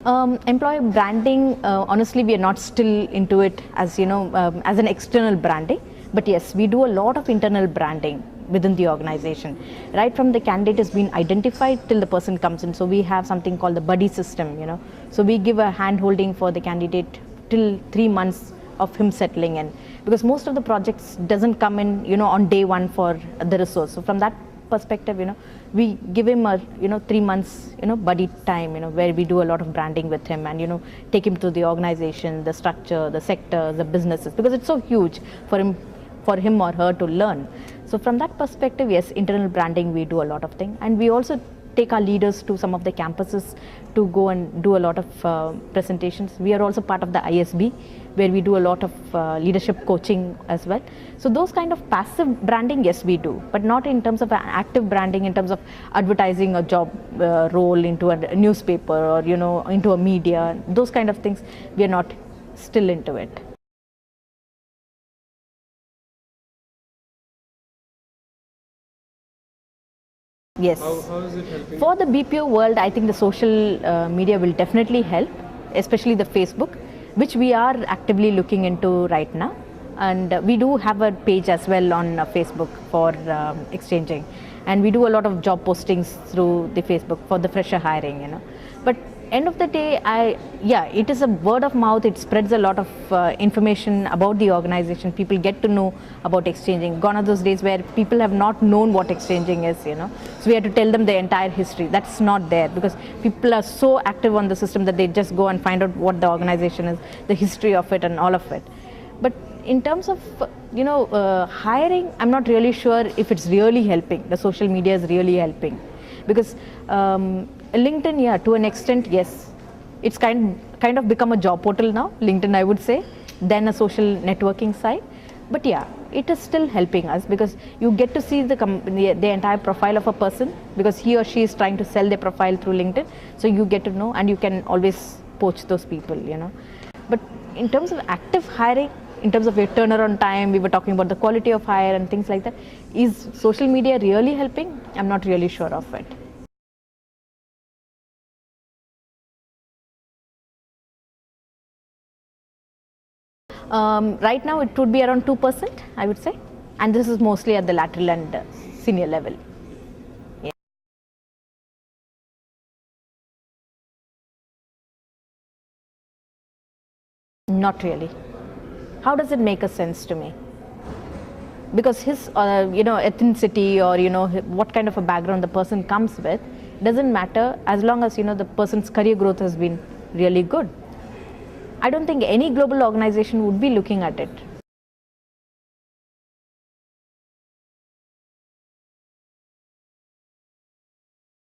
Employer branding, honestly, we are not still into it as as an external branding. But yes, we do a lot of internal branding within the organization. Right from the candidate has been identified till the person comes in. So we have something called the buddy system. So we give a hand holding for the candidate till 3 months of him settling in, because most of the projects doesn't come in on day one for the resource. So from that perspective, we give him a 3 months buddy time, where we do a lot of branding with him and take him to the organization, the structure, the sector, the businesses, because it's so huge for him or her to learn. So from that perspective, yes, internal branding, we do a lot of things, and we also take our leaders to some of the campuses to go and do a lot of presentations. We are also part of the ISB, where we do a lot of leadership coaching as well. So those kind of passive branding, yes, we do, but not in terms of active branding, in terms of advertising a job role into a newspaper or into a media. Those kind of things, we are not still into it. Yes. How is it helping? For the BPO world, I think the social media will definitely help, especially the Facebook, which we are actively looking into right now. And we do have a page as well on Facebook for exchanging. And we do a lot of job postings through the Facebook for the fresher hiring. But end of the day, it is a word of mouth. It spreads a lot of information about the organization. People get to know about exchanging. Gone are those days where people have not known what exchanging is. So we have to tell them the entire history. That's not there, because people are so active on the system that they just go and find out what the organization is, the history of it and all of it. But in terms of hiring, I'm not really sure if it's really helping. The social media is really helping, because LinkedIn, yeah, to an extent, yes, it's kind of become a job portal now, LinkedIn, I would say, than a social networking site. But yeah, it is still helping us, because you get to see the entire profile of a person, because he or she is trying to sell their profile through LinkedIn. So you get to know, and you can always poach those people. But in terms of active hiring, in terms of your turnaround time, we were talking about the quality of hire and things like that. Is social media really helping? I'm not really sure of it. Right now, it would be around 2%, I would say, and this is mostly at the lateral and senior level. Yeah. Not really. How does it make a sense to me? Because his, ethnicity or what kind of a background the person comes with doesn't matter, as long as the person's career growth has been really good. I don't think any global organization would be looking at it.